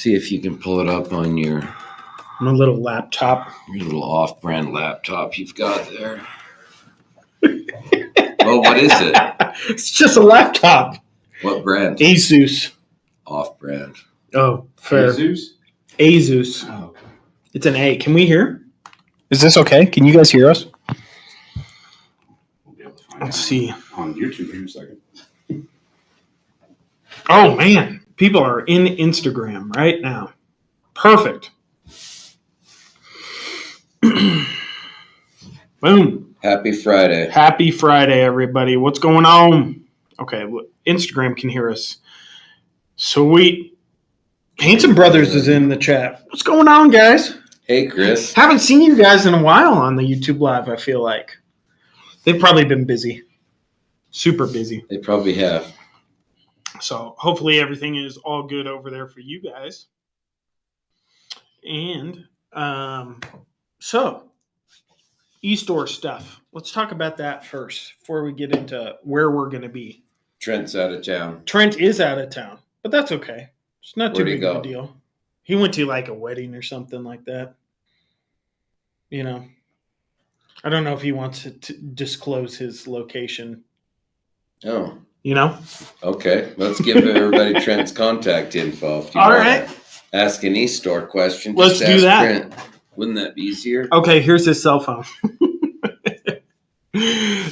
See if you can pull it up on your My little laptop. Your little off-brand laptop you've got there. Well, what is it? It's just a laptop. What brand? Asus. Off-brand. Oh, fair. Asus. Oh, okay. It's an A. Can we hear? Is this okay? Can you guys hear us? We'll be able to find Let's out see. on YouTube here in a second. Oh, man. People are in Instagram right now. Perfect. Boom. Happy Friday. Happy Friday, everybody. What's going on? Okay, look, Instagram can hear us. Sweet. Handsome Brothers is in the chat. What's going on, guys? Hey, Chris. Haven't seen you guys in a while on the YouTube Live, I feel like. They've probably been busy. Super busy. They probably have. So hopefully everything is all good over there for you guys. And so e-store stuff. Let's talk about that first before we get into where we're going to be. Trent's out of town. Trent is out of town, but that's okay. It's not too Where'd he big of go? a deal. He went to like a wedding or something like that. You know, I don't know if he wants to disclose his location. Oh, You know? okay. Let's give everybody Trent's contact info. If you All want right. to ask an e-store question, Let's just do ask that. Trent. Wouldn't that be easier? Okay, here's his cell phone.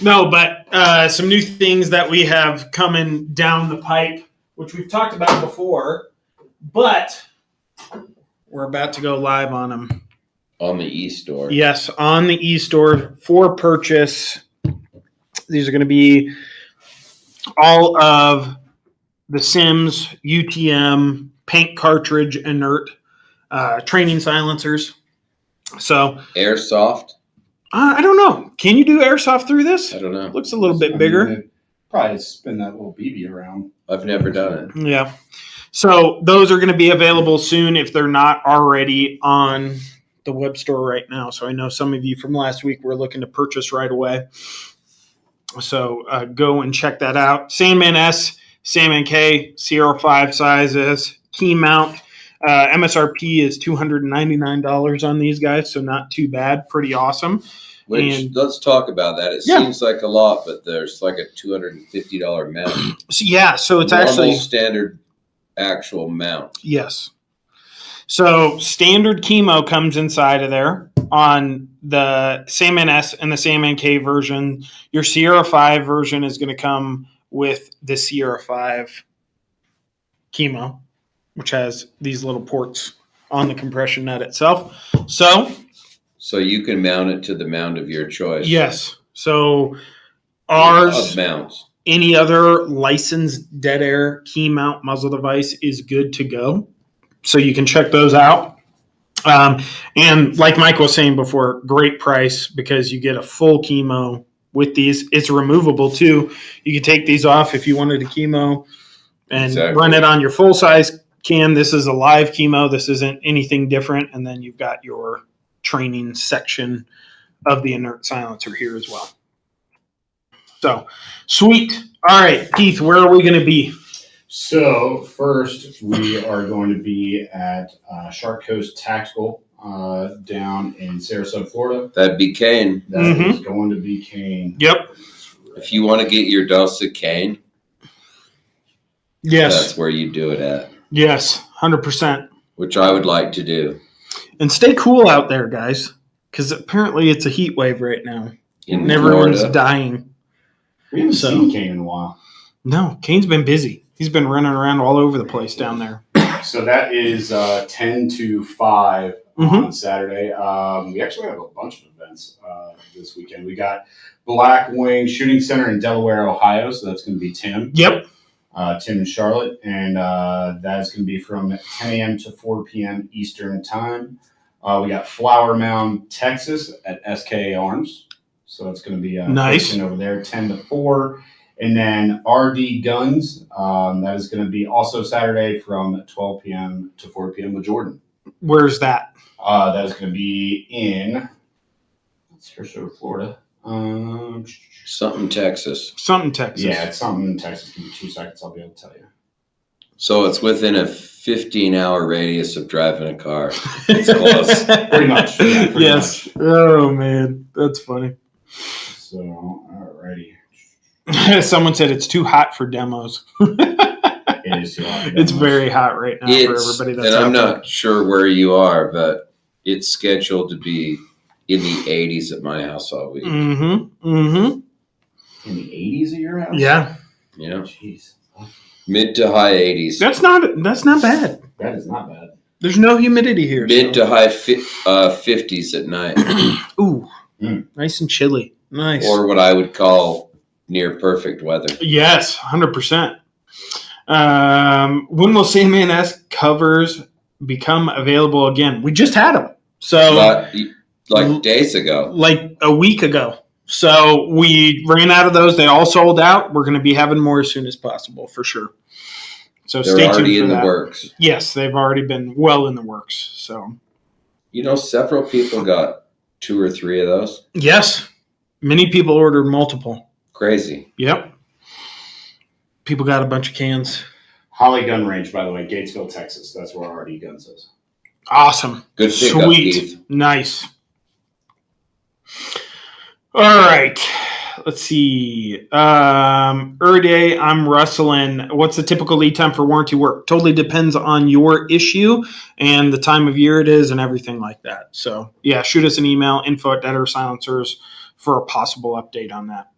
No, but some new things that we have coming down the pipe, which we've talked about before, but we're about to go live on them. On the e-store. Yes, on the e-store for purchase. These are going to be all of the Sims, UTM, paint cartridge, inert, training silencers. So Airsoft? I don't know. Can you do airsoft through this? I don't know. Looks a little bit I bigger. mean, probably spin that little BB around. I've never done it. Yeah. So those are going to be available soon if they're not already on the web store right now. So I know some of you from last week were looking to purchase right away. So go and check that out. Sandman S, Sandman K, Sierra 5 sizes, key mount. MSRP is $299 on these guys, so not too bad. Pretty awesome. Which, let's talk about that. It seems like a lot, but there's like a $250 mount. So it's Normal actually standard actual mount. Yes. So standard chemo comes inside of there on the Sandman S and the Sandman K version. Your Sierra 5 version is going to come with the Sierra 5 chemo, which has these little ports on the compression nut itself. So you can mount it to the mount of your choice. yes. So ours, Of mounts. any other licensed dead air key mount muzzle device is good to go. So you can check those out. And like Mike was saying before, great price because you get a full chemo with these. It's removable too. You can take these off if you wanted a chemo and run it on your full size can. This is a live chemo. This isn't anything different. And then you've got your training section of the inert silencer here as well. So sweet. All right, Keith, where are we going to be? So first, we are going to be at Shark Coast Tactical down in Sarasota, Florida. That'd be Kane. That is going to be Kane. Yep. If you want to get your dose of Kane, Yes. that's where you do it at. Yes, 100%. Which I would like to do. And stay cool out there, guys, because apparently it's a heat wave right now. In And everyone's Florida. dying. We haven't seen Kane in a while. No, Kane's been busy. He's been running around all over the place down there. So that is 10 to 5 on Saturday. We actually have a bunch of events this weekend. We got Black Wing Shooting Center in Delaware, Ohio. So that's going to be Tim. Yep. Tim and Charlotte. And that is going to be from 10 a.m. to 4 p.m. Eastern Time. We got Flower Mound, Texas at SK Arms. So it's going to be nice over there, 10 to 4. And then RD Guns, that is going to be also Saturday from 12 p.m. to 4 p.m. with Jordan. Where's that? That is going to be in Sarasota, Florida. Something Texas. Something Texas. Yeah, it's something in Texas. Give me 2 seconds. I'll be able to tell you. So it's within a 15-hour radius of driving a car. It's close. Pretty much. Yeah, pretty Yes. much. Oh man, that's funny. So, alrighty. Someone said it's too hot for demos. It is too hot. It's very hot right now for everybody that's and out I'm there. not sure where you are, but it's scheduled to be in the 80s at my house all week. Mm-hmm. Mm-hmm. In the 80s at your house? Yeah. Yeah. Jeez. Mid to high 80s. That's not bad. That is not bad. There's no humidity here. Mid to high 50s at night. Ooh. Mm. Nice and chilly. Nice. Or what I would call near perfect weather. Yes, 100%. When will CMNS covers become available again? We just had them. So like days ago. Like a week ago. So we ran out of those. They all sold out. We're going to be having more as soon as possible for sure. So They're stay tuned already for in that. the works. Yes, they've already been well in the works. So several people got 2 or 3 of those. yes, many people ordered multiple. Crazy. Yep. People got a bunch of cans. Holly Gun Range, by the way, Gatesville, Texas. That's where RD Guns is. Awesome. Good pickup, Sweet. Keith. Nice. All right. Let's see. Day, I'm rustling. What's the typical lead time for warranty work? Totally depends on your issue and the time of year it is and everything like that. So, yeah, shoot us an email, info@deadersilencers for a possible update on that.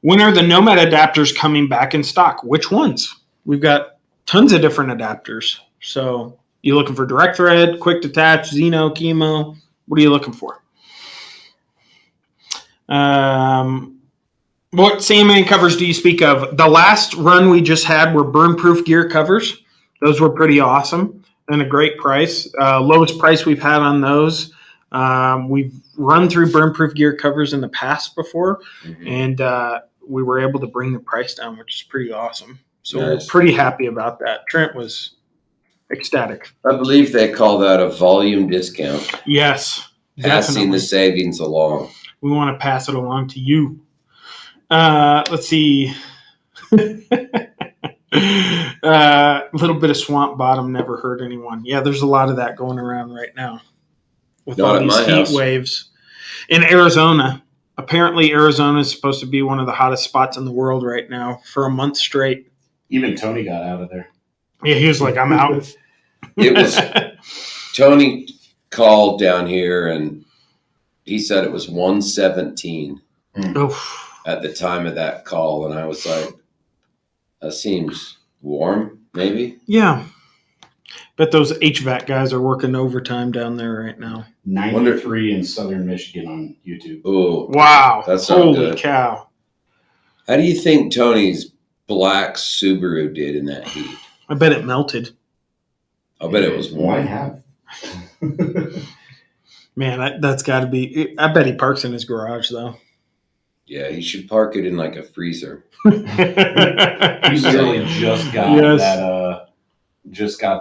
When are the Nomad adapters coming back in stock? Which ones? We've got tons of different adapters. So, you looking for direct thread, quick detach, Xeno, chemo? What are you looking for? What CMA covers do you speak of? The last run we just had were burn-proof gear covers. Those were pretty awesome and a great price. Lowest price we've had on those. We've run through burn-proof gear covers in the past before, and we were able to bring the price down, which is pretty awesome. So We're pretty happy about that. Trent was ecstatic. I believe they call that a volume discount. Yes. Passing the savings along. We want to pass it along to you. Let's see. A little bit of swamp bottom never hurt anyone. Yeah, there's a lot of that going around right now with all these heat waves. In Arizona, apparently Arizona is supposed to be one of the hottest spots in the world right now for a month straight. Even Tony got out of there. Yeah, he was like, I'm out. It was Tony called down here and he said it was 117 at the time of that call. And I was like, that seems warm, maybe? Yeah. Bet those HVAC guys are working overtime down there right now. 93 in southern Michigan on YouTube. Oh, wow. That's holy good. Cow. How do you think Tony's black Subaru did in that heat? I bet it melted. I bet it was warm. Might have. Man, that's got to be. I bet he parks in his garage, though. Yeah, he should park it in like a freezer. He literally just got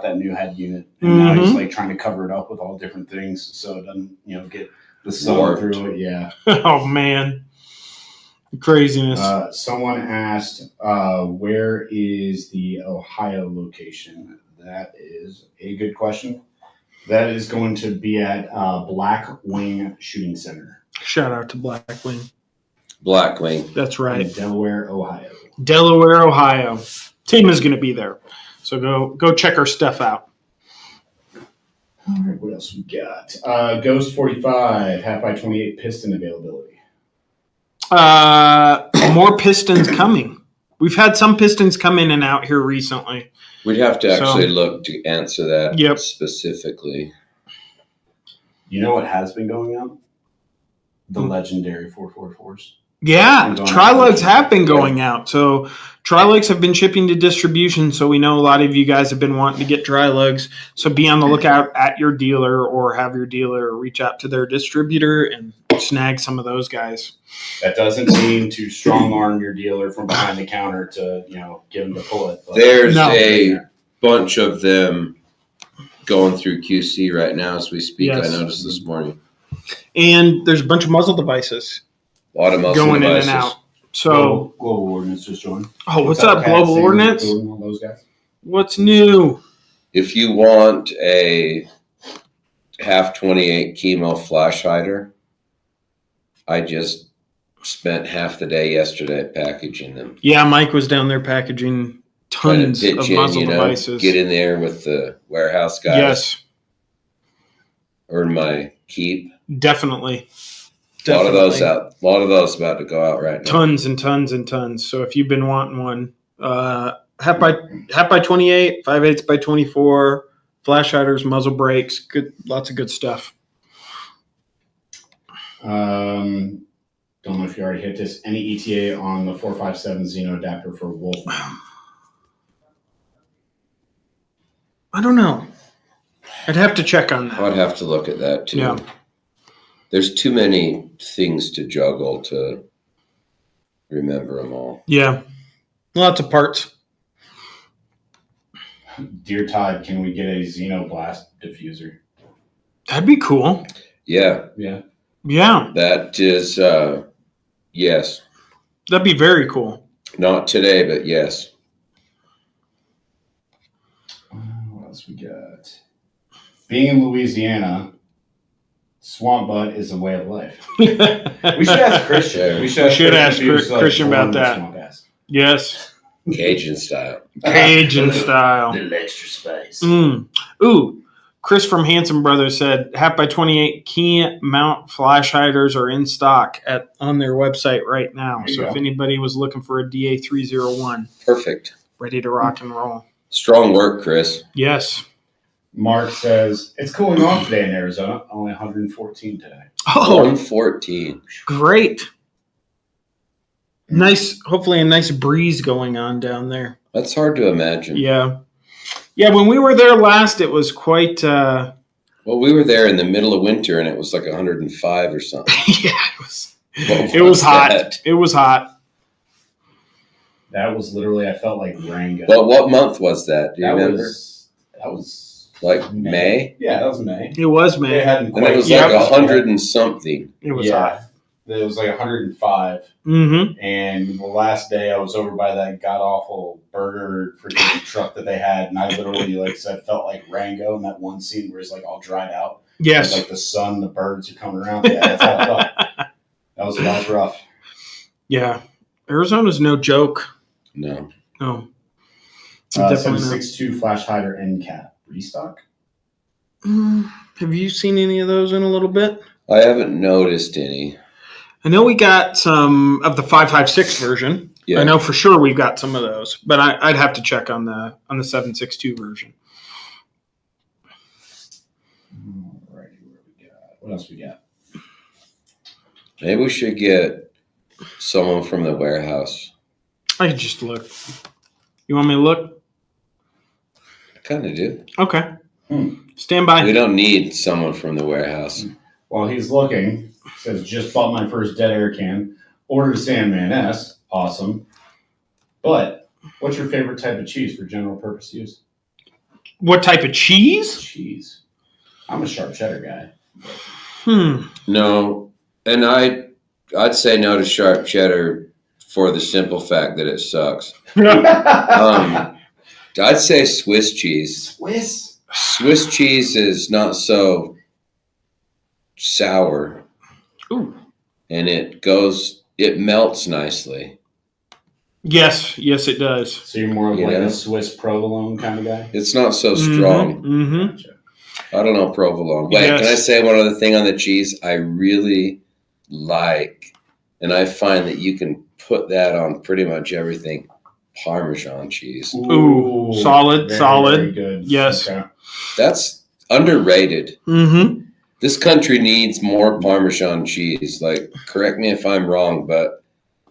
that new head unit, and now he's like trying to cover it up with all different things so it doesn't, get the sun through it. Yeah. Oh man, craziness. Someone asked, where is the Ohio location? That is a good question. That is going to be at Black Wing Shooting Center. Shout out to Black Wing. Black Wing. That's right. In Delaware, Ohio. Delaware, Ohio. Team is going to be there. So go check our stuff out. All right, what else we got? Ghost 45, half by 28 piston availability. More pistons coming. We've had some pistons come in and out here recently. We'd have to actually look to answer that specifically. You know what has been going on? The legendary 444s. Yeah, Trilugs have been going out. So Trilugs have been shipping to distribution. So we know a lot of you guys have been wanting to get Trilugs. So be on the lookout at your dealer or have your dealer reach out to their distributor and snag some of those guys. That doesn't mean to strong arm your dealer from behind the counter to, give them to pull it. But there's a bunch of them going through QC right now as we speak. Yes. I noticed this morning. And there's a bunch of muzzle devices. A lot of muzzle going devices. in and out. So Global Ordnance just joined. Oh, what's up, Kat? Global Same Ordnance? with all those guys. What's new? If you want a half 28 chemo flash hider, I just spent half the day yesterday packaging them. Yeah, Mike was down there packaging tons Trying to of pitch muzzle in, devices. get in there with the warehouse guys. Yes, Earn my keep. definitely. A lot of those out. A lot of those about to go out right now. Tons and tons and tons. So if you've been wanting one, half by 28, 5/8 by 24, flash hiders, muzzle brakes, good, lots of good stuff. Don't know if you already hit this. Any ETA on the 457 Xeno adapter for Wolf? I don't know. I'd have to check on that. I'd have to look at that too. Yeah. There's too many things to juggle to remember them all. Yeah. Lots of parts. Dear Todd, can we get a Xeno Blast diffuser? That'd be cool. Yeah. Yeah. Yeah. That is, yes. That'd be very cool. Not today, but yes. What else we got? Being in Louisiana, swamp butt is a way of life. We should ask Christian. We should ask if he was, Christian about born in that. swamp ass. Yes. Cajun style. Cajun style. Little extra spice. Ooh, Chris from Hanson Brothers said half by 28 key mount flash hiders are in stock on their website right now. There you So go. if anybody was looking for a DA301, Perfect. ready to rock and roll. Strong work, Chris. Yes. Mark says it's cooling off today in Arizona. Only 114 today. Oh, 114. great. Nice, hopefully a nice breeze going on down there. That's hard to imagine. Yeah. Yeah, when we were there last, it was quite... Well, we were there in the middle of winter, and it was like 105 or something. yeah, What it was hot. that? It was hot. That was literally, I felt like Rango. Well, what month was that? Do you remember? That was Like May? Yeah, that was May. It was, It man. hadn't And it quite. was Yeah. like 100 and something. It was Yeah. hot. It was like 105. Mm-hmm. And the last day I was over by that god awful burger freaking truck that they had, and I literally felt like Rango in that one scene where he's like all dried out. Yes. Like the sun, the birds are coming around. Yeah, that's how I felt. That was rough. Yeah. Arizona's no joke. No. No. Definitely not. 7.62 flash hider end cap restock. Have you seen any of those in a little bit? I haven't noticed any. I know we got some of the 5.56 version. Yeah. I know for sure we've got some of those, but I'd have to check on the 7.62 version. Alrighty, where we got? What else we got? Maybe we should get someone from the warehouse. I could just look. You want me to look? I kind of do. Okay. Stand by. We don't need someone from the warehouse. While he's looking, says just bought my first dead air can. Ordered a Sandman S. Awesome. But what's your favorite type of cheese for general purpose use? What type of cheese? Cheese. I'm a sharp cheddar guy. No, and I'd say no to sharp cheddar for the simple fact that it sucks. I'd say Swiss cheese. Swiss cheese is not so sour. Ooh. And it melts nicely. Yes, it does. So you're more of You like know? a Swiss provolone kind of guy? It's not so strong. Mm-hmm. Gotcha. I don't know provolone. Wait, Yes. Can I say one other thing on the cheese? I really like, and I find that you can put that on pretty much everything, Parmesan cheese. Ooh, solid. Very good. Yes. Okay. That's underrated. Mm-hmm. This country needs more Parmesan cheese. Like, correct me if I'm wrong, but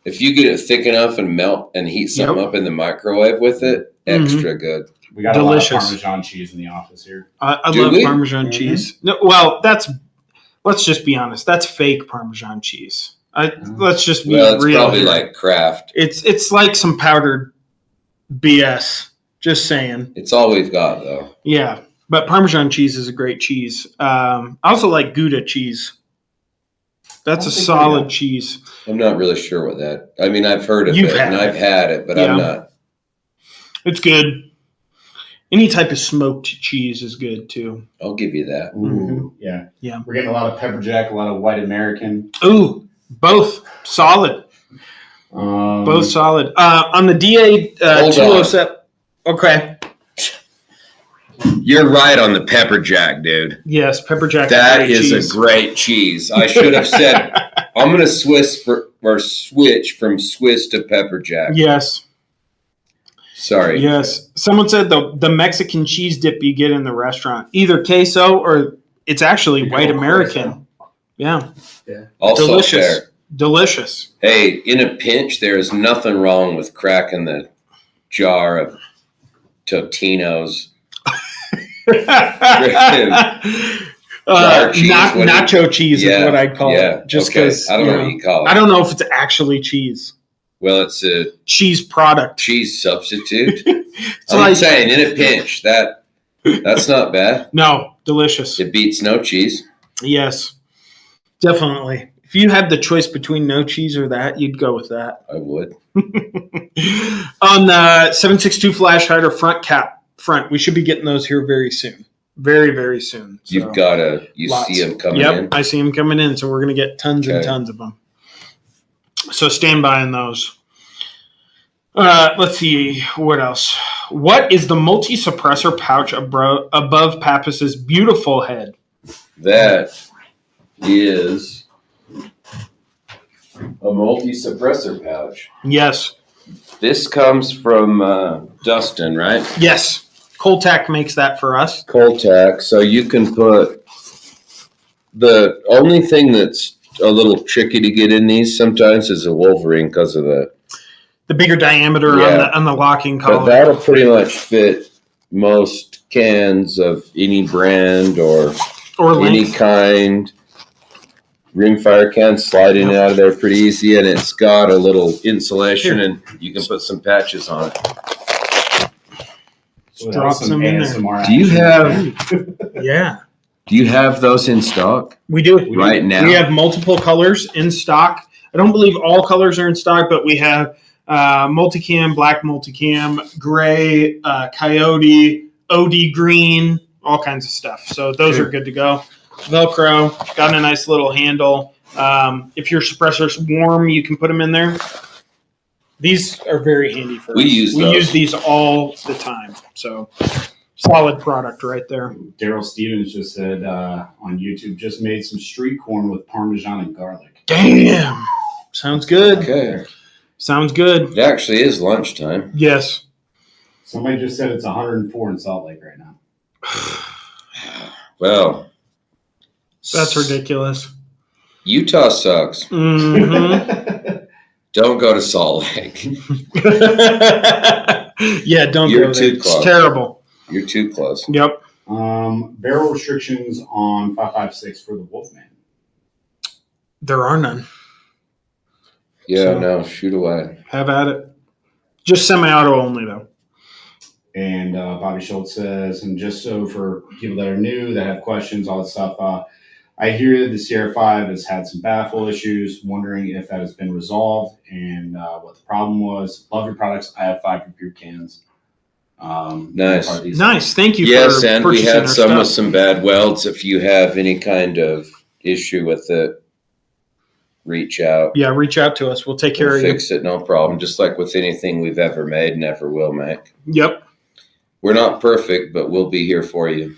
if you get it thick enough and melt and heat something up in the microwave with it, extra good. We got Delicious. a lot of Parmesan cheese in the office here. I Do love we? Parmesan cheese. No, well, let's just be honest. That's fake Parmesan cheese. Let's just be Well, it's real probably here. like Kraft. It's like some powdered BS. Just saying. It's all we've got, though. Yeah, but Parmesan cheese is a great cheese. I also like Gouda cheese. That's a solid cheese. I'm not really sure what that. I mean, I've heard of You've it and I've had it, but I'm not. It's good. Any type of smoked cheese is good too. I'll give you that. Ooh, yeah. We're getting a lot of pepper jack, a lot of white American. Ooh, both solid. Both solid. On the DA 207. Okay. You're right on the pepper jack, dude. Yes, pepper jack. That is a great cheese. I should have said I'm going to switch from Swiss to pepper jack. Yes. Sorry. Yes. Someone said the Mexican cheese dip you get in the restaurant, either queso or it's actually white American. Yeah. Also delicious. fair. Delicious. Hey, in a pinch, there is nothing wrong with cracking the jar of Totino's. Nacho cheese is what I'd call it. Just because I don't know what you call it. I don't know if it's actually cheese. Well, it's a cheese product. Cheese substitute. I'm saying in a pinch, that's not bad. No, delicious. It beats no cheese. Yes, definitely. If you had the choice between no cheese or that, you'd go with that. I would. On the 7.62 flash hider front, we should be getting those here very soon. Very, very soon. So, You've got see them coming in? Yep, I see them coming in, so we're going to get tons and tons of them. So stand by on those. Let's see, what else? What is the multi-suppressor pouch above Pappas's beautiful head? That is a multi-suppressor pouch. Yes. This comes from Dustin, right? Yes. Coltac makes that for us. Coltac. So you can put the only thing that's a little tricky to get in these sometimes is a Wolverine because of the bigger diameter on the locking collar. But that'll pretty much fit most cans of any brand or any kind. Rimfire can sliding out of there pretty easy, and it's got a little insulation, and you can put some patches on it. So drop some in there. Do you have? Yeah. Do you have those in stock? We do. Right now. We have multiple colors in stock. I don't believe all colors are in stock, but we have multicam, black multicam, gray, coyote, OD green, all kinds of stuff. So those are good to go. Velcro, got a nice little handle. If your suppressor's warm, you can put them in there. These are very handy for us. We use these all the time. So solid product right there. Daryl Stevens just said on YouTube, just made some street corn with Parmesan and garlic. Damn. Sounds good. Okay. Sounds good. It actually is lunchtime. Yes. Somebody just said it's 104 in Salt Lake right now. Well. That's ridiculous. Utah sucks. Mm-hmm. Don't go to Salt Lake. Yeah, don't go there. You're too close. It's terrible. You're too close. Yep. Barrel restrictions on 5.56 for the Wolfman. There are none. Yeah, no, shoot away. Have at it. Just semi-auto only, though. And Bobby Schultz says, and just so for people that are new, that have questions, all that stuff, I hear the Sierra 5 has had some baffle issues, wondering if that has been resolved and what the problem was. Love your products. I have 5 beer cans. Nice. Nice. Thank you. Yes, and we had some with some bad welds. If you have any kind of issue with it, reach out. Yeah, reach out to us. We'll take care of you. Fix it, no problem. Just like with anything we've ever made, never will make. Yep. We're not perfect, but we'll be here for you.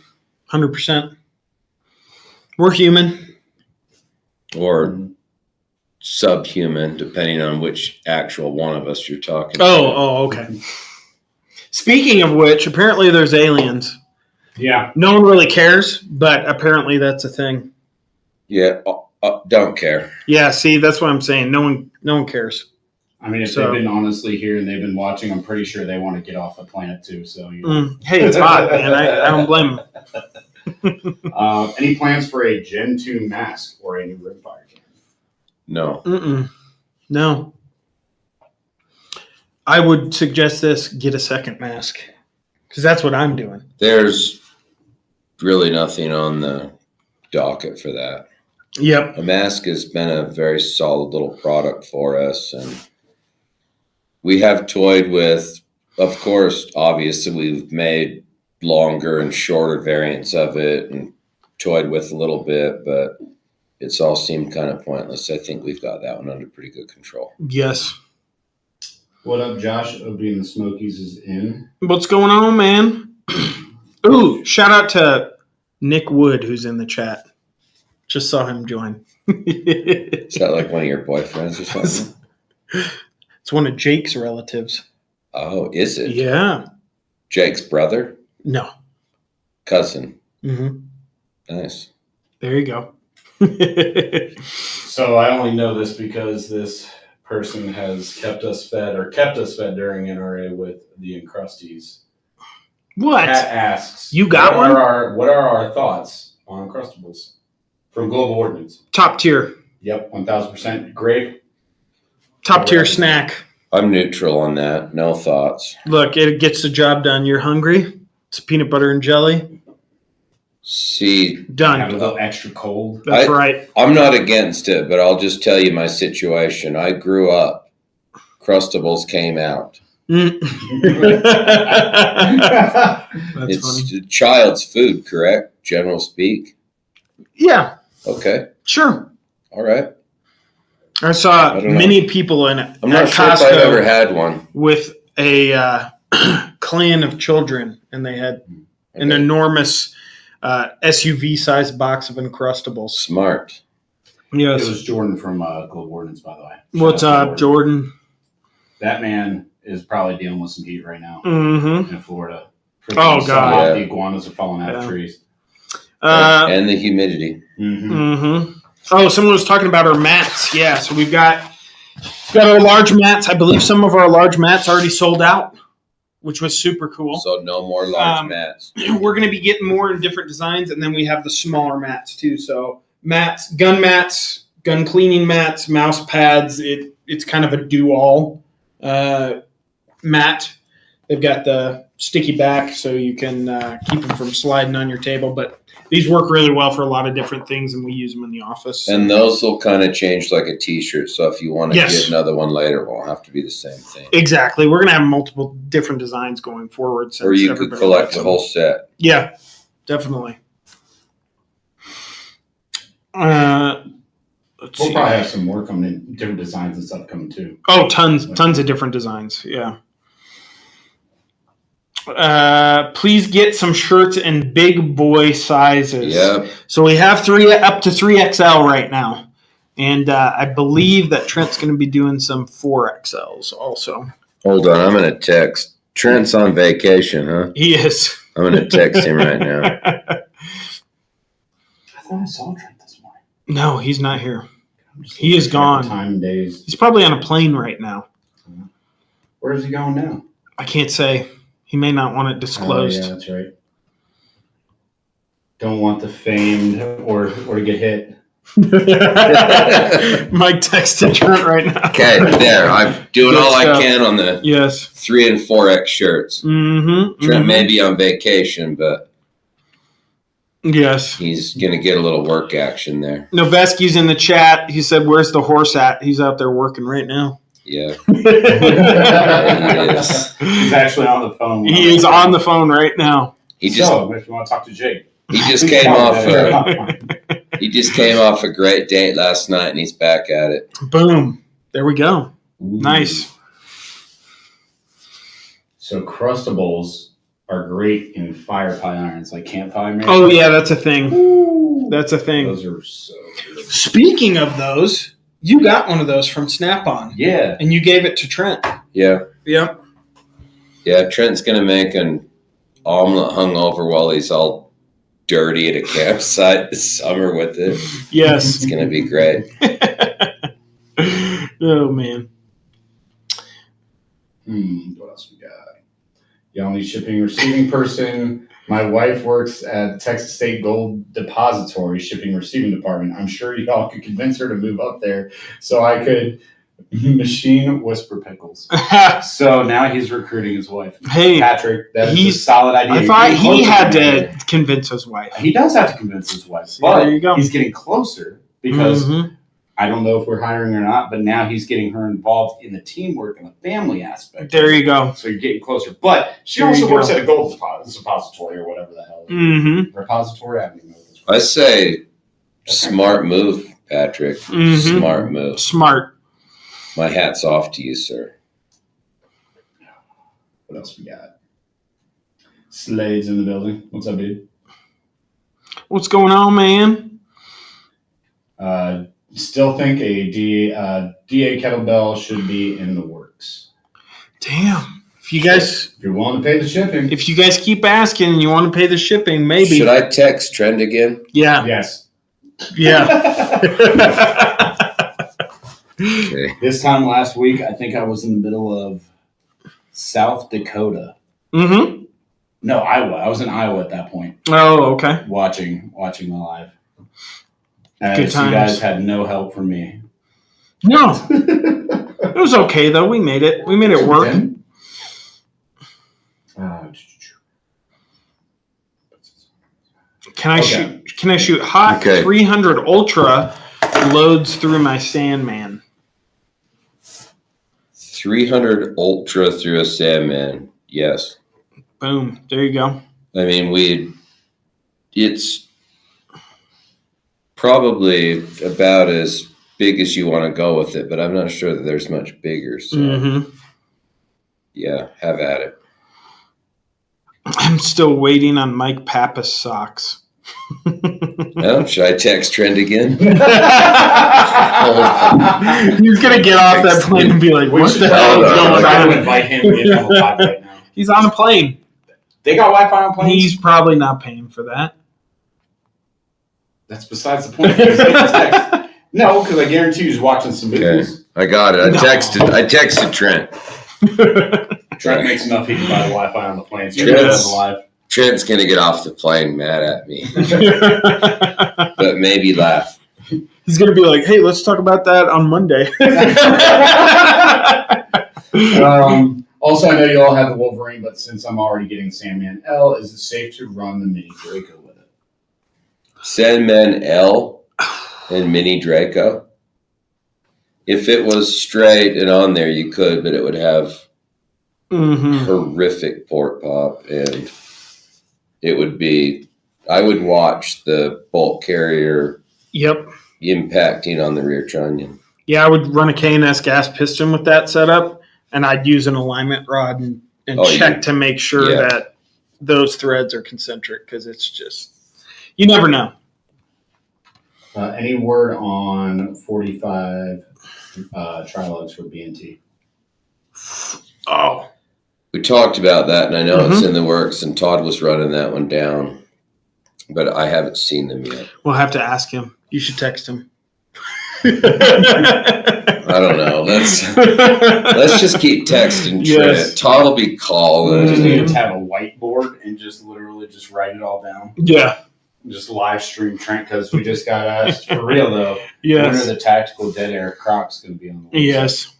100%. We're human. Or subhuman, depending on which actual one of us you're talking Oh, okay. Speaking of which, apparently there's aliens. Yeah. No one really cares, but apparently that's a thing. Yeah, don't care. Yeah, see, that's what I'm saying. No one cares. I mean, if they've been honestly here and they've been watching, I'm pretty sure they want to get off the planet too. So, hey, it's hot, man. I don't blame them. Any plans for a Gen 2 mask or a new rimfire can? No. No. I would suggest this: get a second mask, because that's what I'm doing. There's really nothing on the docket for that. Yep. A mask has been a very solid little product for us, and we have toyed with, of course, obviously we've made longer and shorter variants of it and toyed with a little bit, but it's all seemed kind of pointless. I think we've got that one under pretty good control. Yes. What up, Josh? Obie and the Smokies is in. What's going on, man? Ooh, shout out to Nick Wood, who's in the chat. Just saw him join. Is that like one of your boyfriends or something? It's one of Jake's relatives. Oh, is it? Yeah. Jake's brother? No. Cousin. Mm-hmm. Nice. There you go. So I only know this because this person has kept us fed during NRA with the Encrusties. What? Kat asks, You got what one? What are our thoughts on Uncrustables from Global Ordnance? Top tier. Yep, 1000% grape. Top tier snack. I'm neutral on that. No thoughts. Look, it gets the job done. You're hungry? It's peanut butter and jelly. See, Have a Done. little extra cold. That's right. I'm not against it, but I'll just tell you my situation. I grew up. Crustables came out. Mm. That's It's funny. child's food, correct? General speak. Yeah, Okay. sure. All right. I saw I don't know. many people in I'm not at sure if Costco I've ever had one. with a clan of children, and they had an Okay. enormous SUV-sized box of Uncrustables. Smart. It Yes. was Jordan from Global Ordnance, by the way. What's Shout out to up, Jordan? That man is probably dealing with some heat right now Mm-hmm. in Florida. Oh, God. The iguanas are falling out of Yeah. trees. And the humidity. Mm-hmm. Mm-hmm. Oh, someone was talking about our mats. Yeah, so we've got our large mats. I believe some of our large mats already sold out, which was super cool. So no more large mats. We're going to be getting more in different designs, and then we have the smaller mats too. So mats, gun cleaning mats, mouse pads. It's kind of a do-all mat. They've got the sticky back, so you can keep them from sliding on your table. But these work really well for a lot of different things, and we use them in the office. And those will kind of change like a t-shirt. So if you want to Yes. get another one later, it won't have to be the same thing. Exactly. We're going to have multiple different designs going forward. Or you could everybody collect likes the them. whole set. Yeah, definitely. Let's We'll see. probably have some more coming in, different designs and stuff coming too. Oh, tons of different designs. Yeah. Please get some shirts in big boy sizes. Yep. So we have up to 3XL right now. And I believe that Trent's going to be doing some 4XLs also. Hold on. I'm going to text. Trent's on vacation, huh? He is. I'm going to text him right now. I thought I saw Trent this morning. No, he's not here. I'm just He is losing track of gone. Time and days. He's probably on a plane right now. Where is he going now? I can't say. He may not want it disclosed. Oh, yeah, that's right. Don't want the fame or to get hit. Mike texted Trent right now. Okay, there. I'm doing Good all stuff. I can on the Yes. 3 and 4X shirts. Mm-hmm. Trent may be on vacation, but Yes. he's going to get a little work action there. Noveski's in the chat. He said, "Where's the horse at?" He's out there working right now. Yeah. Yes. He's actually on the phone. He is on the phone right now. He just So, if you want to talk to Jake. he just came off a great date last night, and he's back at it. Boom. There we go. Ooh. Nice. So Crustables are great in fire pie irons, like campfire. Oh yeah, that's a thing. Ooh. That's a thing. Those are so good. Speaking of those, you got one of those from Snap-on, Yeah. and you gave it to Trent. Yeah. Yep. Yeah, Trent's going to make an omelet hungover while he's all dirty at a campsite this summer with it. Yes. It's going to be great. Oh man. What else we got? Y'all need shipping and receiving person. My wife works at Texas State Gold Depository shipping and receiving department. I'm sure y'all could convince her to move up there so I could machine whisper pickles. So now he's recruiting his wife. Hey, Patrick, that is a he's- solid idea. I You're thought getting he closer had to to convince his wife. He does have to convince his wife, See, but there you go. he's getting closer because I don't know if we're hiring or not, but now he's getting her involved in the teamwork and the family aspect. There you go. So you're getting closer. But she also works at a gold suppository or whatever the hell. Repository? I don't even know what this is. I say smart move, Patrick. Smart move. Smart. My hat's off to you, sir. What else we got? Slade's in the building. What's up, dude? What's going on, man? Still think a DA kettlebell should be in the works. Damn. If you guys, if you're willing to pay the shipping, if you guys keep asking and you want to pay the shipping, maybe. Should I text Trent again? Yeah. Yes. Yeah. Okay. This time last week, I think I was in the middle of South Dakota. No, Iowa. I was in Iowa at that point. Oh, okay. Watching the live. Good times. You guys had no help from me. No. It was okay though. We made it. We made it work. Can I shoot hot 300 Ultra loads through my Sandman? 300 Ultra through a Sandman. Yes. Boom. There you go. I mean, it's probably about as big as you want to go with it, but I'm not sure that there's much bigger. So, yeah, have at it. I'm still waiting on Mike Pappas socks. Oh, should I text Trent again? He's gonna get off that plane and be like, "What the hell is going on?" Invite him to get on the pod right now. He's on a plane. They got Wi-Fi on planes? He's probably not paying for that. That's besides the point. No, because I guarantee he's watching some movies. Okay. I got it. I texted Trent. Trent makes enough he can buy the Wi-Fi on the plane. So Trent's going to get off the plane mad at me. But maybe laugh. He's going to be like, hey, let's talk about that on Monday. Also, I know you all have the Wolverine, but since I'm already getting Sandman L, is it safe to run the Mini Draco with it? Sandman L and Mini Draco? If it was straight and on there, you could, but it would have horrific port pop, and it would be, I would watch the bolt carrier impacting on the rear trunnion. Yeah, I would run a K&S gas piston with that setup, and I'd use an alignment rod and check to make sure that those threads are concentric, because it's just, you never know. Any word on 45 trilogues for B&T? Oh. We talked about that, and I know it's in the works, and Todd was running that one down, but I haven't seen them yet. We'll have to ask him. You should text him. I don't know. Let's just keep texting Trent. Todd will be calling. Just need to have a whiteboard and just literally just write it all down. Yeah. Just live stream Trent, because we just got asked for real though. Yes. When are the tactical dead air Crocs going to be on the website? Yes.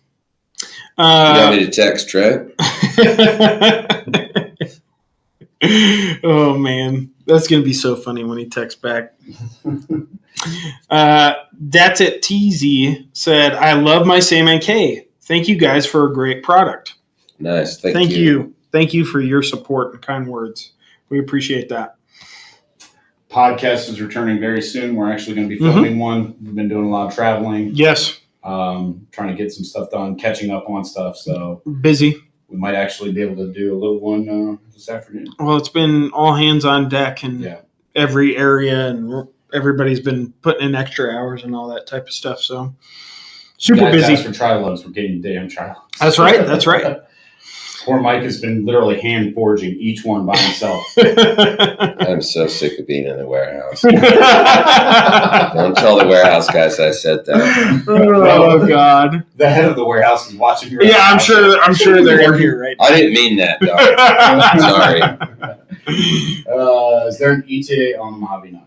You want me to text Trent? Oh man, that's gonna be so funny when he texts back. That's it. TZ said, "I love my Sandman K. Thank you guys for a great product." Nice. Thank you. Thank you for your support and kind words. We appreciate that. Podcast is returning very soon. We're actually going to be filming one. We've been doing a lot of traveling. Yes. Trying to get some stuff done, catching up on stuff. So busy. We might actually be able to do a little one this afternoon. Well, it's been all hands on deck in every area, and everybody's been putting in extra hours and all that type of stuff. So super busy. That's for trilogues. We're getting damn trilogues. That's right. That's right. Poor Mike has been literally hand forging each one by himself. I'm so sick of being in the warehouse. Don't tell the warehouse guys I said that. Oh God! The head of the warehouse is watching you. Yeah, I'm sure they're in here right now. I didn't mean that, though. Sorry. Is there an ETA on the Mojave 9?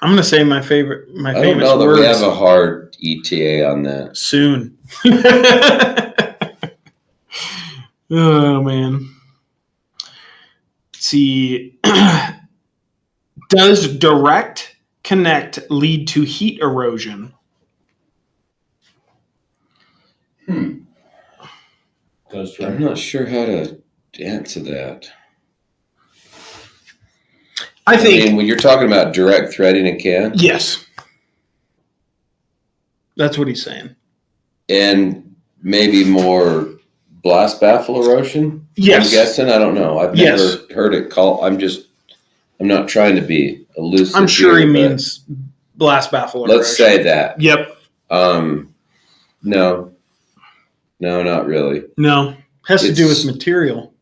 I'm gonna say my famous I don't know that words. we have a hard ETA on that. Soon. Oh man. Let's see. Does direct connect lead to heat erosion? Goes I'm not sure how to answer that. I think mean, when you're talking about direct threading a can, yes. That's what he's saying. And maybe more blast baffle erosion? Yes. I'm guessing. I don't know. I've never heard it called. I'm not trying to be elusive. I'm sure he means blast baffle erosion. Let's say that. Yep. No, not really. No. Has to do with material.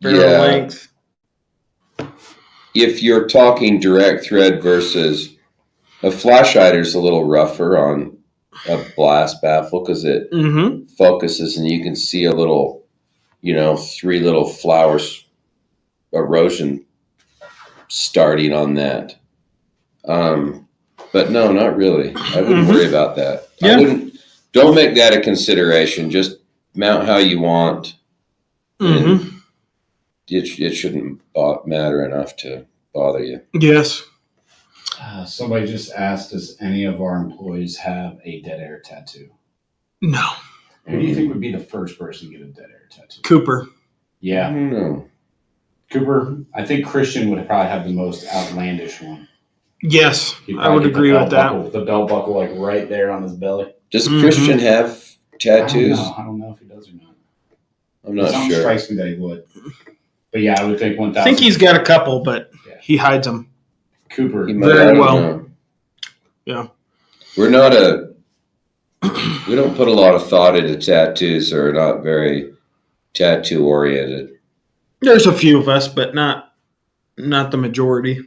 Yeah. Length. If you're talking direct thread versus a flash hider's a little rougher on a blast baffle because it focuses and you can see a little, 3 little flowers erosion starting on that. But no, not really. I wouldn't worry about that. Yeah. Don't make that a consideration. Just mount how you want. And it shouldn't matter enough to bother you. Yes. Somebody just asked, does any of our employees have a dead air tattoo? No. Who do you think would be the first person to get a dead air tattoo? Cooper. Yeah. I don't know. Cooper, I think Christian would probably have the most outlandish one. Yes, I would agree with that. The belt buckle, like right there on his belly. Does Christian have tattoos? I don't know if he does or not. I'm not sure. It strikes me that he would. But yeah, I would think 1,000. I think he's got a couple, but he hides them. Cooper. Very well. Yeah. We don't put a lot of thought into tattoos, or not very tattoo oriented. There's a few of us, but not the majority.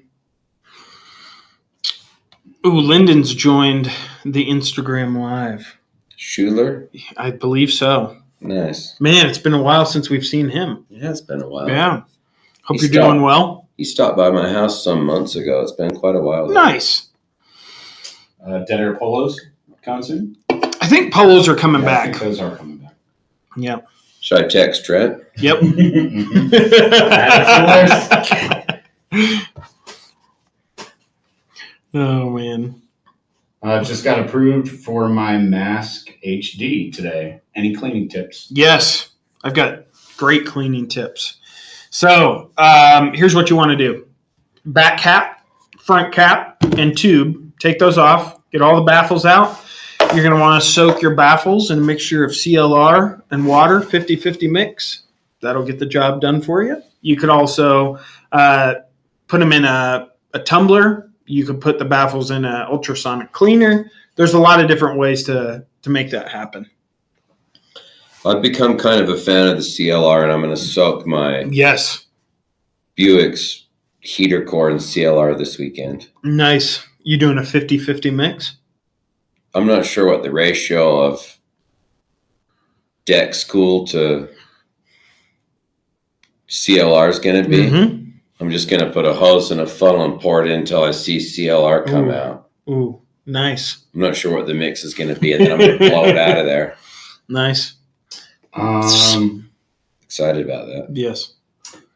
Ooh, Lyndon's joined the Instagram Live. Schuler? I believe so. Nice. Man, it's been a while since we've seen him. Yeah, it's been a while. Yeah. Hope you're doing well. He stopped by my house some months ago. It's been quite a while. Nice. Dead air polos coming soon? I think polos are coming back. I think those are coming back. Yep. Should I text Trent? Yep. Oh, man. Just got approved for my Mask HD today. Any cleaning tips? Yes. I've got great cleaning tips. So here's what you want to do. Back cap, front cap, and tube. Take those off. Get all the baffles out. You're going to want to soak your baffles in a mixture of CLR and water, 50-50 mix. That'll get the job done for you. You could also put them in a tumbler. You could put the baffles in an ultrasonic cleaner. There's a lot of different ways to make that happen. I've become kind of a fan of the CLR, and I'm going to soak my Buick's heater core in CLR this weekend. Nice. You doing a 50-50 mix? I'm not sure what the ratio of deck cool to CLR is going to be. I'm just going to put a hose in a funnel and pour it in until I see CLR come out. Ooh, nice. I'm not sure what the mix is going to be, and then I'm going to blow it out of there. Nice. Excited about that. Yes.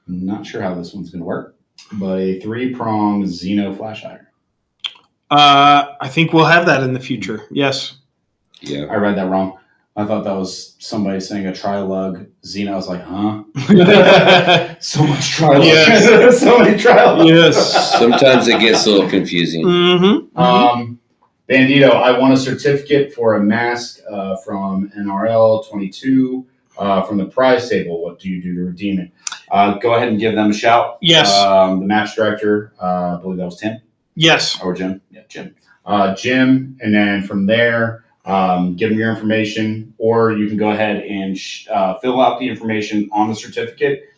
Not sure how this one's going to work, but a 3-prong Xeno flash hider. I think we'll have that in the future. Yes. Yeah. I read that wrong. I thought that was somebody saying a tri-lug Xeno. I was like, huh? So much tri-lug. Yes. So many tri-lug. Yes. Sometimes it gets a little confusing. Bandito, I want a certificate for a mask from NRL 22 from the prize table. What do you do to redeem it? Go ahead and give them a shout. Yes. The match director, I believe that was Tim. Yes. Or Jim. Yeah, Jim. Jim, and then from there, give them your information, or you can go ahead and fill out the information on the certificate,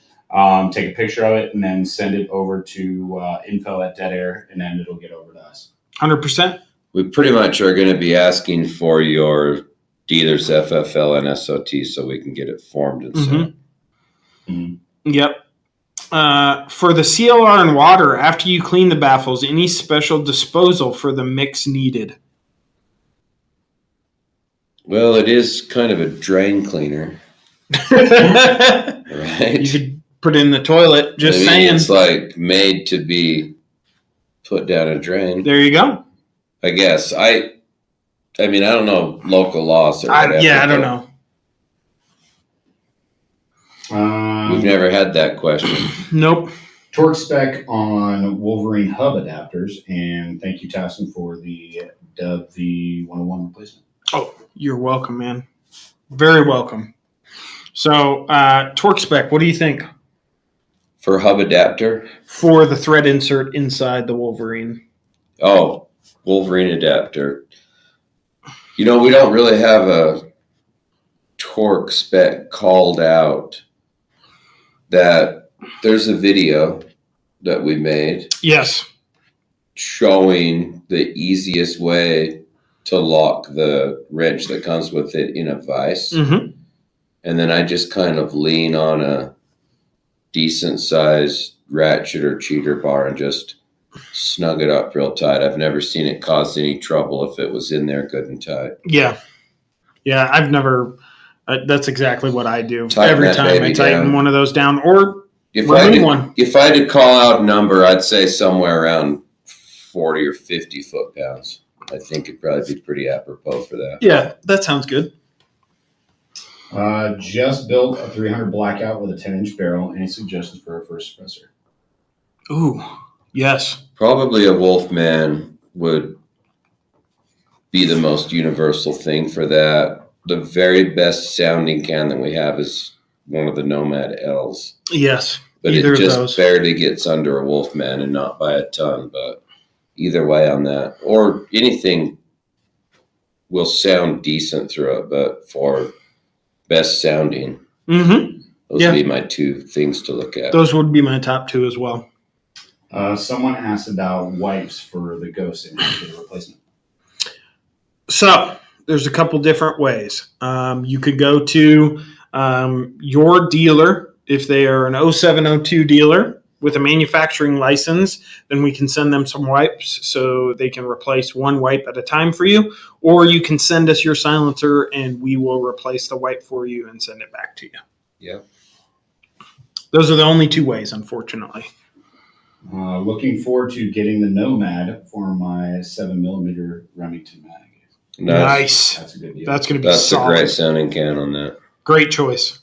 take a picture of it, and then send it over to info@deadair, and then it'll get over to us. 100%. We pretty much are going to be asking for your dealer's FFL and SOT so we can get it formed and sent. Yep. For the CLR and water, after you clean the baffles, any special disposal for the mix needed? Well, it is kind of a drain cleaner. Right? You could put it in the toilet, saying. It's like made to be put down a drain. There you go. I guess. I mean, I don't know local laws or whatever. I don't know. We've never had that question. Nope. Torque spec on Wolverine hub adapters, and thank you, Tasson, for the Dub V101 replacement. Oh, you're welcome, man. Very welcome. So, torque spec, what do you think? For hub adapter? For the thread insert inside the Wolverine. Oh, Wolverine adapter. We don't really have a torque spec called out. That there's a video that we made. Yes. Showing the easiest way to lock the wrench that comes with it in a vise. Mm-hmm. And then I just kind of lean on a decent sized ratchet or cheater bar and just snug it up real tight. I've never seen it cause any trouble if it was in there good and tight. Yeah. I've never. That's exactly what I do. Tighten every time I tighten down. One of those down, or remove one. If I had to call out a number, I'd say somewhere around 40 or 50 foot-pounds. I think it'd probably be pretty apropos for that. Yeah, that sounds good. Just built a 300 blackout with a 10-inch barrel. Any suggestions for our first suppressor? Ooh, yes. Probably a Wolfman would be the most universal thing for that. The very best sounding can that we have is one of the Nomad L's. Yes. But either it just of those. barely gets under a Wolfman and not by a ton. But either way on that. Or anything will sound decent through it, but for best sounding, mm-hmm. those would be my two things to look at. Those would be my top two as well. Someone asked about wipes for the Ghost and for the replacement. So there's a couple different ways. You could go to your dealer. If they are an 0702 dealer with a manufacturing license, then we can send them some wipes so they can replace one wipe at a time for you. Or you can send us your silencer and we will replace the wipe for you and send it back to you. Yeah. Those are the only two ways, unfortunately. Looking forward to getting the Nomad for my 7mm Remington mag. Nice. That's a good deal. That's going to be That's solid. a great sounding can on that. Great choice.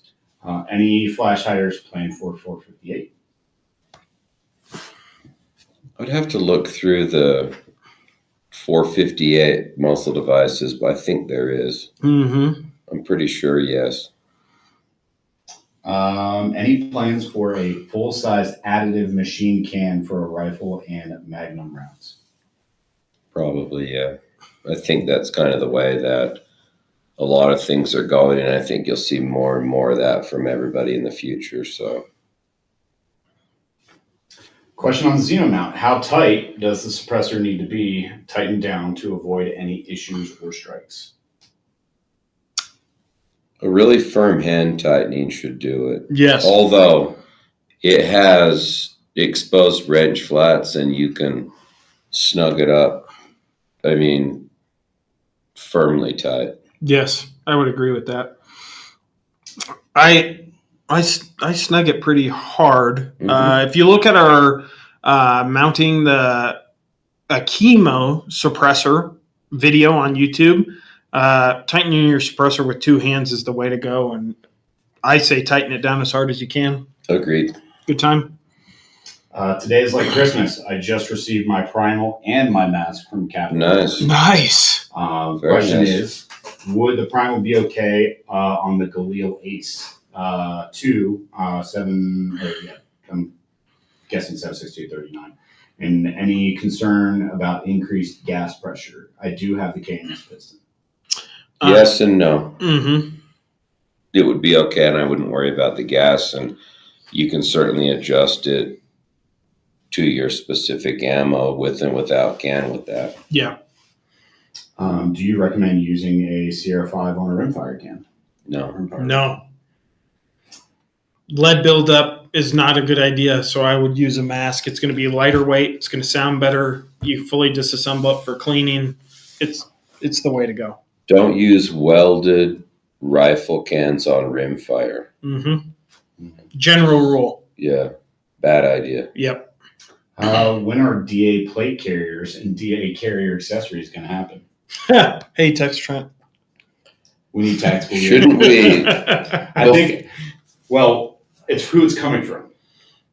Any flash hiders playing for 458? I'd have to look through the 458 muzzle devices, but I think there is. Mm-hmm. I'm pretty sure, yes. Any plans for a full-sized additive machine can for a rifle and magnum rounds? Probably, yeah. I think that's kind of the way that a lot of things are going, and I think you'll see more and more of that from everybody in the future. So, question on the Xenomount. How tight does the suppressor need to be tightened down to avoid any issues or strikes? a really firm hand tightening should do it. Yes. Although it has exposed wrench flats and you can snug it up, I mean, firmly tight. Yes, I would agree with that. I snug it pretty hard. Mhm. If you look at our mounting a chemo suppressor video on YouTube, tightening your suppressor with two hands is the way to go. And I say tighten it down as hard as you can. Agreed. Good time. Today is like Christmas. I just received my primal and my mask from Compatibility. Nice. Nice. Question nice. is, would the primal be okay on the Galil Ace 2 7? I'm guessing 76239. And any concern about increased gas pressure? I do have the KNS piston. Yes and no. Mm-hmm. It would be okay, and I wouldn't worry about the gas, and you can certainly adjust it to your specific ammo with and without can with that. Yeah. Do you recommend using a Sierra 5 on a rimfire can? No. No. Lead buildup is not a good idea, so I would use a mask. It's going to be lighter weight. It's going to sound better. You fully disassemble it for cleaning. It's the way to go. Don't use welded rifle cans on rimfire. Mm-hmm. General rule. Yeah, bad idea. Yep. When are DA plate carriers and DA carrier accessories going to happen? Hey, text Trent. We need tactical. Shouldn't we? I think, well, it's who it's coming from.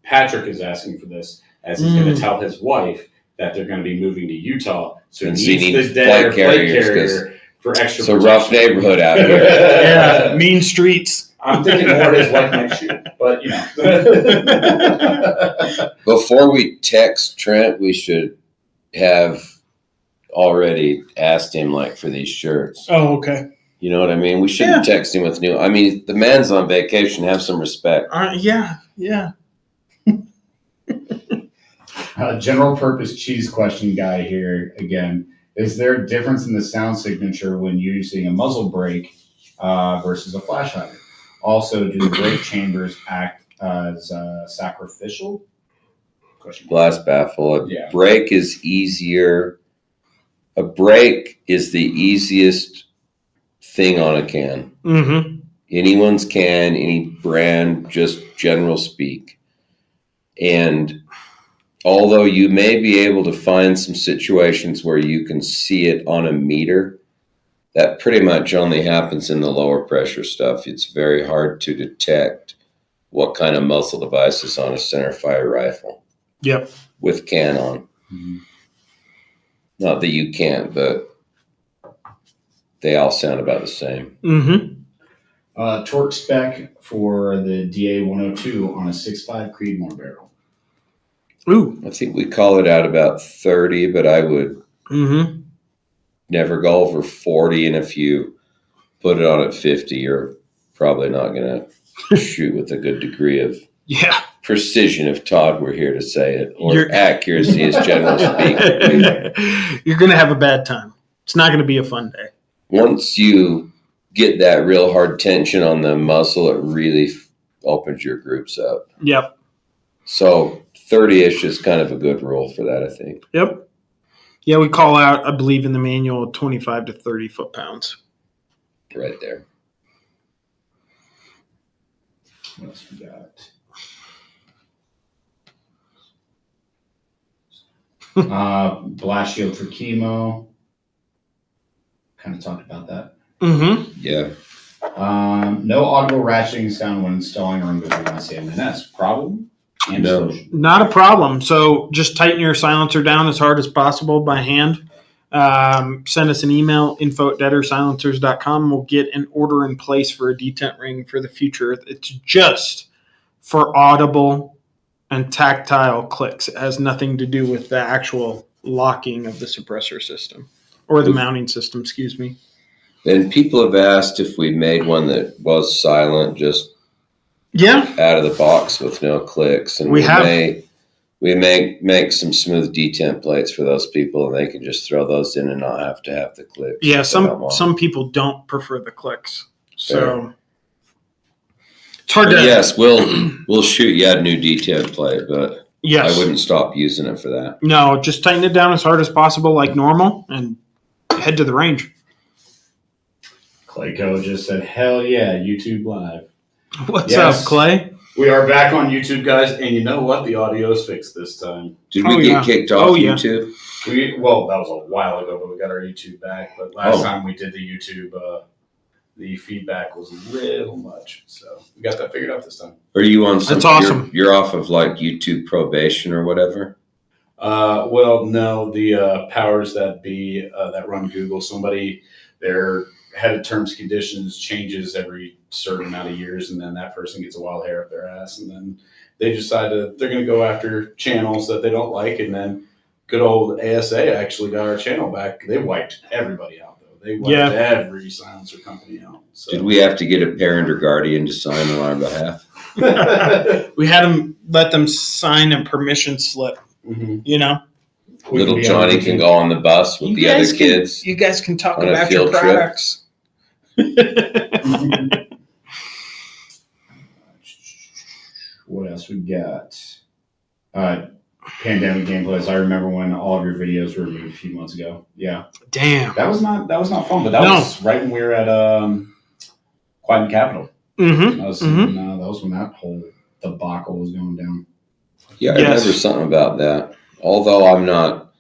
Patrick is asking for this as he's going to tell his wife that they're going to be moving to Utah. So he needs this dead plate carrier for extra It's a protection. rough neighborhood out here. Yeah, mean streets. I'm thinking more his wife might shoot, but you know. Before we text Trent, we should have already asked him like for these shirts. Oh, okay. You know what I mean? We shouldn't text him with new. I mean, the man's on vacation. Have some respect. Yeah. General purpose cheese question guy here again. Is there a difference in the sound signature when using a muzzle brake versus a flash hider? Also, do the brake chambers act as sacrificial? Blast baffle. Yeah. Brake is easier. A brake is the easiest thing on a can. Mm-hmm. Anyone's can, any brand, just general speak. And although you may be able to find some situations where you can see it on a meter, that pretty much only happens in the lower pressure stuff. It's very hard to detect what kind of muzzle device is on a center fire rifle. Yep. With can on. Mm-hmm. Not that you can't, but they all sound about the same. Mm-hmm. Torque spec for the DA 102 on a 6.5 Creedmoor barrel. Ooh. I think we call it out about 30, but I would never go over 40. And if you put it on at 50, you're probably not going to shoot with a good degree of precision if Todd were here to say it, or accuracy as general speak. You're going to have a bad time. It's not going to be a fun day. Once you get that real hard tension on the muzzle, it really opens your groups up. Yep. So 30-ish is kind of a good rule for that, I think. Yep. Yeah, we call out, I believe in the manual, 25 to 30 foot-pounds. Right there. What else we got? Blast shield for chemo. Kind of talked about that. Mm-hmm. Yeah. No audible ratcheting sound when installing or removing ICMNS. Problem? And No. solution. Not a problem. So just tighten your silencer down as hard as possible by hand. Send us an email, info@deadersilencers.com. We'll get an order in place for a detent ring for the future. It's just for audible and tactile clicks. It has nothing to do with the actual locking of the suppressor system or the mounting system, excuse me. And people have asked if we made one that was silent, just out of the box with no clicks. And we may make some smooth detent plates for those people, and they can just throw those in and not have to have the clicks. Yeah, some people don't prefer the clicks. So it's hard to. Yes, we'll shoot you out a new detent plate, but yes. I wouldn't stop using it for that. No, just tighten it down as hard as possible like normal and head to the range. Clayco just said, hell yeah, YouTube Live. What's up, Clay? We are back on YouTube, guys, and you know what? The audio is fixed this time. Did we get kicked off YouTube? Well, that was a while ago, but we got our YouTube back. But last time we did the YouTube, the feedback was a little much. So we got that figured out this time. Are you on some? That's awesome. You're off of like YouTube probation or whatever? Well, no, the powers that be that run Google, their head of terms and conditions changes every certain amount of years, and then that person gets a wild hair up their ass, and then they decide they're going to go after channels that they don't like, and then good old ASA actually got our channel back. They wiped everybody out, though. They wiped every silencer company out. So. Did we have to get a parent or guardian to sign on our behalf? We had let them sign a permission slip, you know? Little Johnny can go on the bus with the other kids. You guys can talk about your products. What else we got? Pandemic gameplays. I remember when all of your videos were removed a few months ago. Yeah. Damn. That was not fun, but that was right when we were at Quiet and Capital. Mm-hmm. That was when that whole debacle was going down. Yeah, I remember something about that. Although I'm not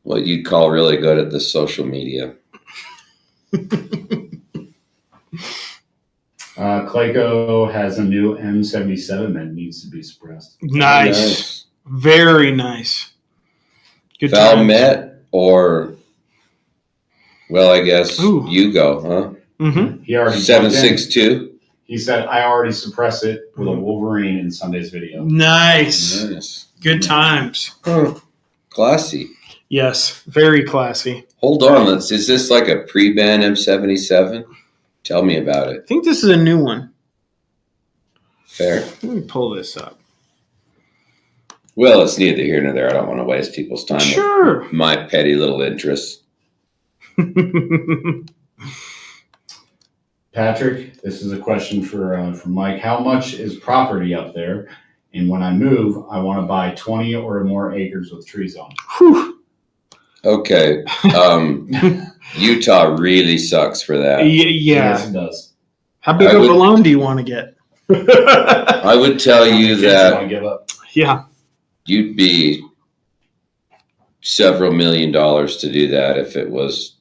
what you'd call really good at the social media. Clayco has a new M77 that needs to be suppressed. Nice. Very nice. Good Valmet or, well, I guess you go, huh? Mm-hmm. He already 7.62. He said, I already suppress it with a Wolverine in Sunday's video. Nice. Good times. Huh. Classy. Yes, very classy. Hold on, is this like a pre-ban M77? Tell me about it. I think this is a new one. Fair. Let me pull this up. Well, it's neither here nor there. I don't want to waste people's time with my petty little interests. Patrick, this is a question for Mike. How much is property up there? And when I move, I want to buy 20 or more acres with trees on. Whew. Okay. Utah really sucks for that. Yeah. Yes, it does. How big of a loan do you want to get? I would tell you that give up. Yeah. You'd be several $1 million to do that if it was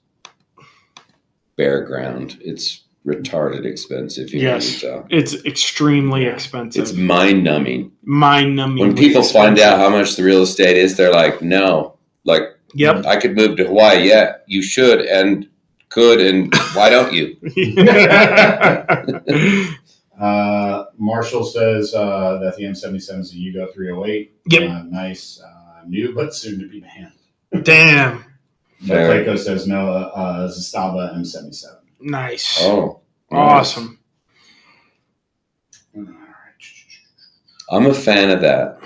bare ground. It's retarded expensive here in Utah. It's extremely expensive. It's mind-numbing. Mind-numbing. When people find out how much the real estate is, they're like, no. Like, yep. I could move to Hawaii. Yeah, you should and could, and why don't you? Marshall says that the M77 is a Yugo 308. Yep. Nice, new but soon to be banned. Damn. Clayco says no, Zastava M77. Nice. Oh, awesome. Nice. I'm a fan of that.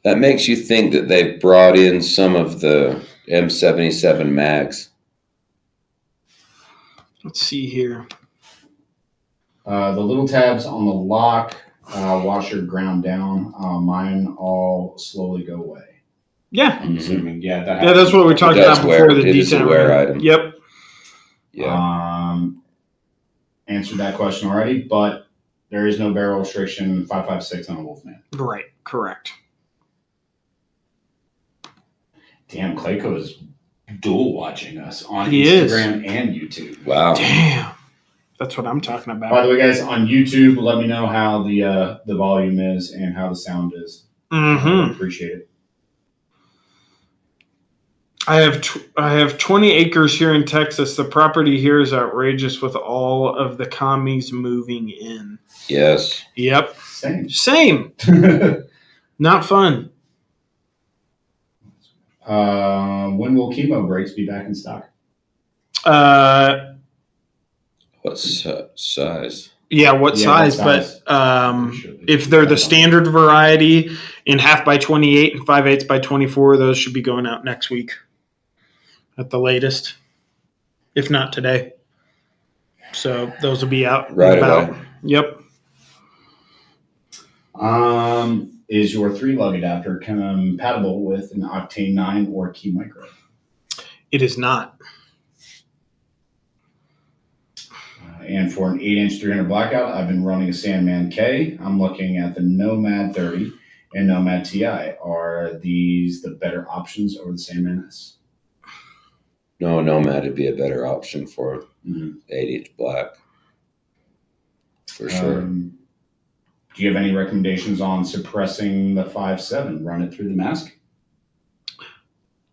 That makes you think that they've brought in some of the M77 mags. Let's see here. The little tabs on the lock washer ground down. Mine all slowly go away. Yeah. I'm assuming. Yeah, that's what we talked about before. The decent wear item. Yep. Yeah. Answered that question already, but there is no barrel restriction 5.56 on a Wolfman. Right. Correct. Damn, Clayco is dual watching us on He Instagram and YouTube. Wow. Damn. That's what I'm talking about. By the way, guys, on YouTube, let me know how the volume is and how the sound is. Mm-hmm. Appreciate it. I have 20 acres here in Texas. The property here is outrageous with all of the commies moving in. Yes. Yep. Same. Not fun. When will chemo breaks be back in stock? What size? Yeah, what size? But if they're the standard variety in 1/2 by 28 and 5/8 by 24, those should be going out next week at the latest, if not today. So those will be out right about. Yep. Is your 3-lug adapter compatible with an Octane 9 or Key Micro? It is not. And for an 8-inch 300 blackout, I've been running a Sandman K. I'm looking at the Nomad 30 and Nomad TI. Are these the better options over the Sandman S? No, Nomad would be a better option for 8-inch black. For sure. Do you have any recommendations on suppressing the 5.7? Run it through the mask?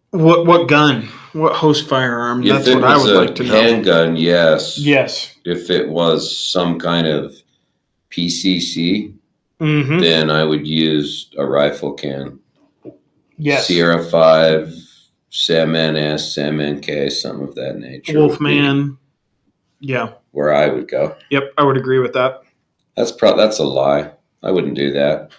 What gun? What host firearm? That's what I would like to know. Handgun, yes. Yes. If it was some kind of PCC, then I would use a rifle can. Yes. Sierra 5, Sandman S, Sandman K, some of that nature. Wolfman. Yeah. Where I would go. Yep, I would agree with that. That's a lie. I wouldn't do that.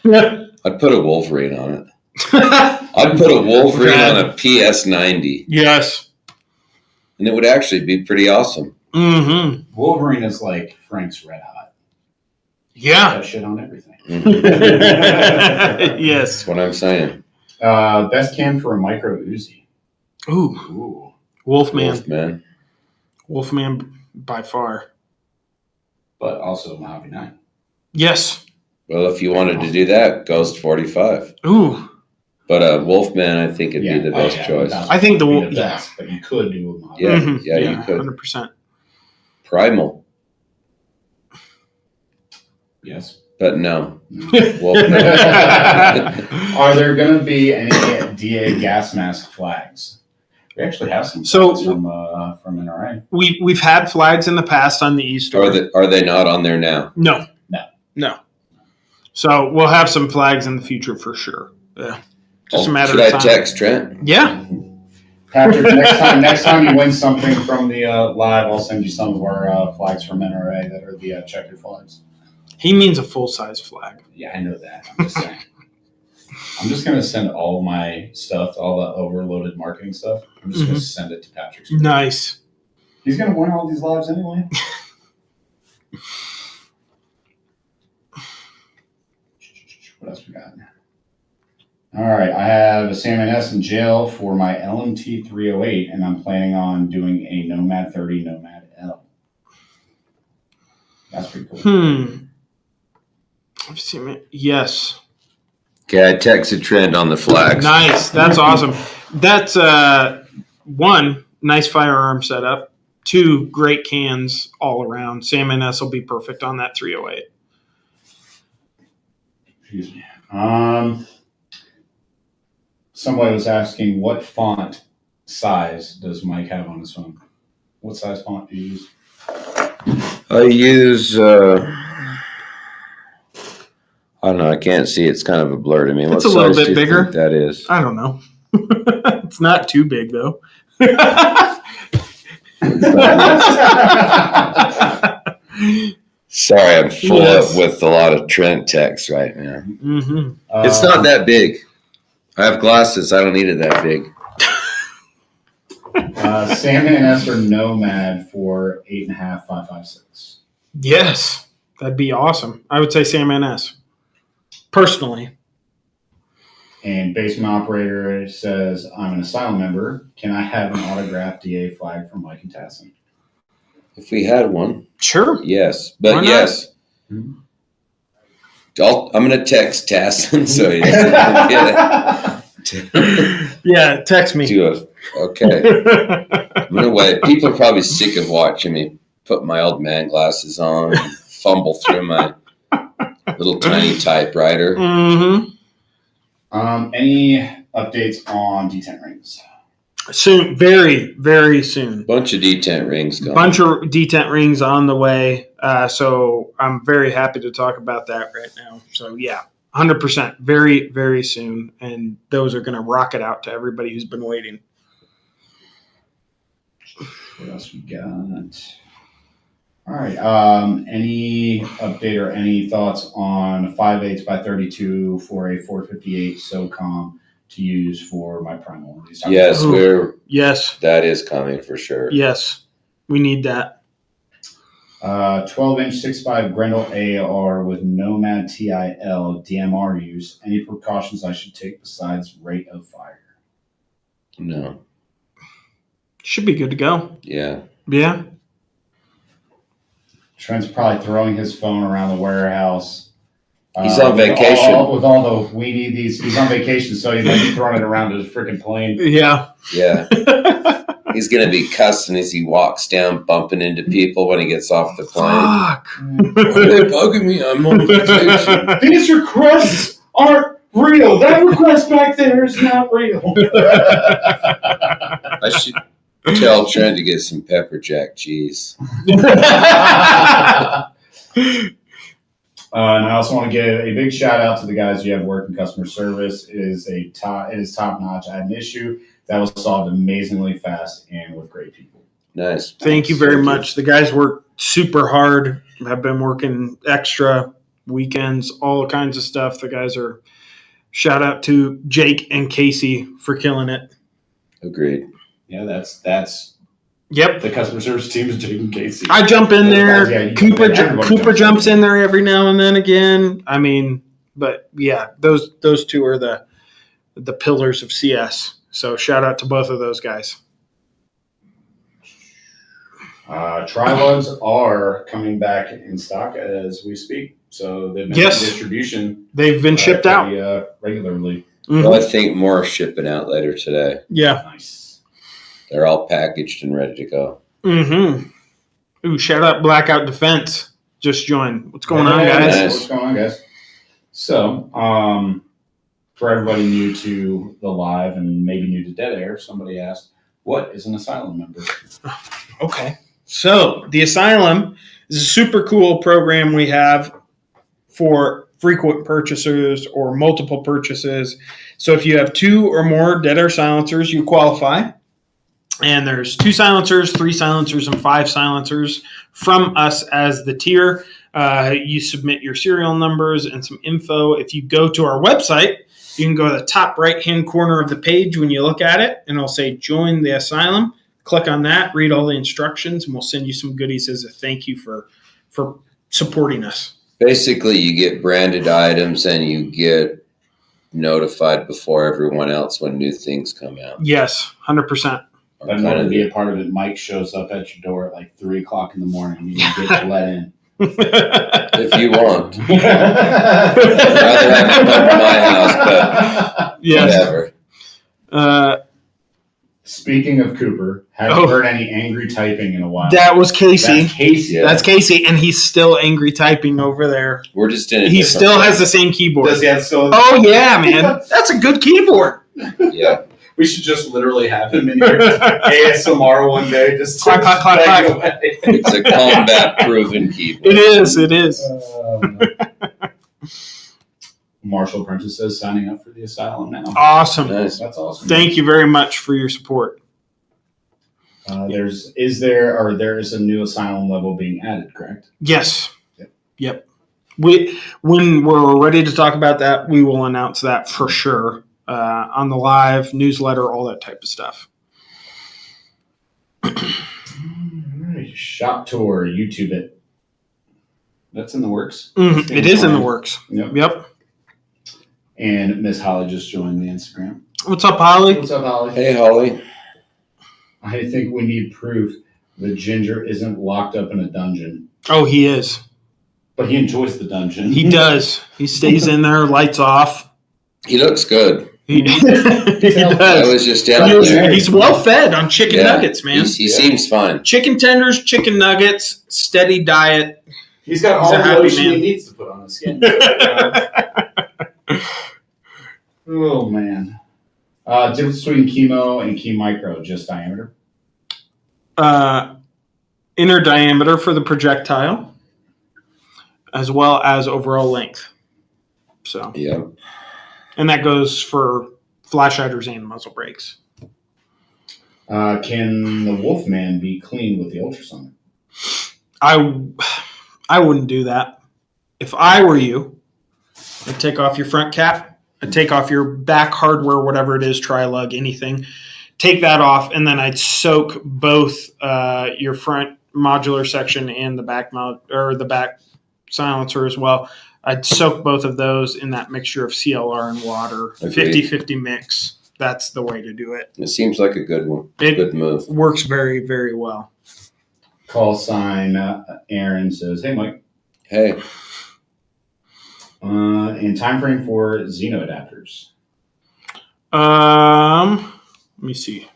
I'd put a Wolverine on it. I'd put a Wolverine on a PS90. Yes. And it would actually be pretty awesome. Mm-hmm. Wolverine is like Frank's Red Hot. Yeah. That shit on everything. Yes. That's what I'm saying. Best can for a micro Uzi. Ooh. Wolfman. Wolfman by far. But also Mojave 9. Yes. Well, if you wanted to do that, Ghost 45. Ooh. But Wolfman, I think, would be the best choice. I think the best, but you could do a model. Yeah, Mhm. you could. 100%. Primal. Yes. But no. Wolfman. Are there going to be any DA gas mask flags? We actually have some flags from NRA. We've had flags in the past on the eStore. Are they not on there now? No. So we'll have some flags in the future for sure. Yeah. Just a matter of time. Should I text Trent? Yeah. Patrick, next time you win something from the live, I'll send you some of our flags from NRA that are the checker flags. He means a full-size flag. Yeah, I know that. I'm just saying. I'm just going to send all my stuff, all the overloaded marketing stuff. I'm just going to send it to Patrick. Nice. He's going to win all these lives anyway. What else we got? All right, I have a Sam and S in jail for my LMT 308, and I'm planning on doing a Nomad 30 Nomad L. That's pretty cool. Yes. Okay, I texted Trent on the flags. Nice. That's awesome. That's one, nice firearm setup. Two, great cans all around. Sam and S will be perfect on that 308. Excuse me. Somebody was asking, what font size does Mike have on his phone? What size font do you use? I use, I don't know. I can't see. It's kind of a blur to me. It's a little bit bigger. That is. I don't know. It's not too big, though. Sorry, I'm full up with a lot of Trent texts right now. Mm-hmm. It's not that big. I have glasses. I don't need it that big. Sam and S are Nomad for 8.5.556. Yes, that'd be awesome. I would say Sam and S. Personally. And Basement Operator says, I'm an Asylum member. Can I have an autographed DA flag from Mike and Tasson? If we had one. Sure. Yes. But yes. Mm-hmm. I'm going to text Tasson so he doesn't get Yeah, text me. Okay. I'm going to wait. People are probably sick of watching me put my old man glasses on and fumble through my little tiny typewriter. Mm-hmm. Any updates on detent rings? Soon, very, very soon. Bunch of detent rings going. Bunch of detent rings on the way. So I'm very happy to talk about that right now. So yeah, 100%, very, very soon. And those are going to rocket out to everybody who's been waiting. What else we got? All right. Any update or any thoughts on 5.8x32 for a 458 SOCOM to use for my primal? Yes, yes, that is coming for sure. Yes, we need that. 12-inch 6.5 Grendel AR with Nomad TIL DMR use. Any precautions I should take besides rate of fire? No. Should be good to go. Yeah. Yeah. Trent's probably throwing his phone around the warehouse. He's on vacation. With all the weedy these. He's on vacation, so he might be throwing it around his freaking plane. Yeah. Yeah. He's going to be cussing as he walks down, bumping into people when he gets off the plane. Fuck. Why are they bugging me? I'm on vacation. These requests aren't real. That request back there is not real. I should tell Trent to get some pepper jack cheese. And I also want to give a big shout out to the guys you have working customer service. It is top notch. I had an issue that was solved amazingly fast and with great people. Nice. Thank you very much. The guys work super hard. Have been working extra weekends, all kinds of stuff. The guys are. Shout out to Jake and Casey for killing it. Agreed. Yeah, that's Yep. the customer service team is Jake and Casey. I jump in there. Yeah, Cooper jumps in there every now and then again. I mean, but yeah, those two are the pillars of CS. So shout out to both of those guys. Trilugs are coming back in stock as we speak. So they've been Yes. in distribution. They've been shipped out. Regularly. Mhm. Well, I think more are shipping out later today. Yeah. Nice. They're all packaged and ready to go. Mm-hmm. Ooh, shout out Blackout Defense. Just joined. What's going on, guys? Nice. What's going on, guys? So, for everybody new to the live and maybe new to Dead Air, somebody asked, what is an asylum member? Okay. So the Asylum is a super cool program we have for frequent purchasers or multiple purchases. So if you have 2 or more Dead Air silencers, you qualify. And there's 2 silencers, 3 silencers, and 5 silencers from us as the tier. You submit your serial numbers and some info. If you go to our website, you can go to the top right-hand corner of the page when you look at it, and it'll say Join the Asylum. Click on that, read all the instructions, and we'll send you some goodies as a thank you for supporting us. Basically, you get branded items and you get notified before everyone else when new things come out. Yes, 100%. But in order to be a part of it, Mike shows up at your door at like 3 o'clock in the morning. You can get let in. If you want. I'd rather have you come to my house, but Yes. whatever. Speaking of Cooper, haven't heard any angry typing in a while. That was Casey. That's Casey. Yeah. That's Casey, and he's still angry typing over there. We're just in a He different still place. has the same keyboard. Does he have still? Oh, yeah, man. That's a good keyboard. Yeah. We should just literally have him in here ASMR one day. Just Clack, clack, clack, bang clack. away. It's a combat-proven keyboard. It is. It is. Marshall Prentice says signing up for the asylum now. Awesome. Nice. That's awesome. Thank you very much for your support. There is a new asylum level being added, correct? Yes. Yep. When we're ready to talk about that, we will announce that for sure on the live newsletter, all that type of stuff. All right. Shop tour, YouTube it. That's in the works. It is in the works. Yep. And Miss Holly just joined the Instagram. What's up, Holly? What's up, Holly? Hey, Holly. I think we need proof that Ginger isn't locked up in a dungeon. Oh, he is. But he enjoys the dungeon. He does. He stays in there, lights off. He looks good. He I does. was just down there. He's well fed on chicken nuggets, man. He seems fine. Chicken tenders, chicken nuggets, steady diet. He's got all He's a the happy lotion he man. needs to put on his skin. Oh, man. Difference between chemo and key micro, just diameter? Inner diameter for the projectile, as well as overall length. So, Yeah. and that goes for flash hiders and muzzle brakes. Can the Wolfman be cleaned with the ultrasonic? I wouldn't do that. If I were you, I'd take off your front cap. I'd take off your back hardware, whatever it is, tri-lug, anything. Take that off, and then I'd soak both your front modular section and the back the back silencer as well. I'd soak both of those in that mixture of CLR and water, Agreed. 50-50 mix. That's the way to do it. It seems like a good one. It Good move. works very, very well. Call sign Aaron says, hey, Mike. Hey. And time frame for Xeno adapters. Let me see.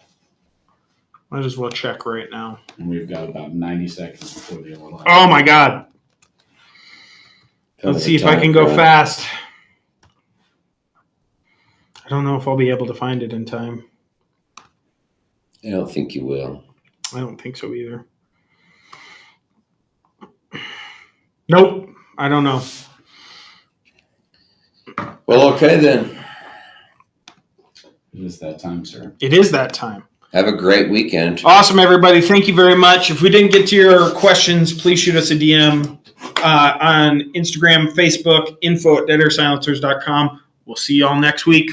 Might as well check right now. And we've got about 90 seconds before the other line. Oh my God. Let's see if I can go fast. I don't know if I'll be able to find it in time. I don't think you will. I don't think so either. Nope. I don't know. Well, okay then. It is that time, sir. It is that time. Have a great weekend. Awesome, everybody. Thank you very much. If we didn't get to your questions, please shoot us a DM on Instagram, Facebook, info@deadairsilencers.com. We'll see you all next week.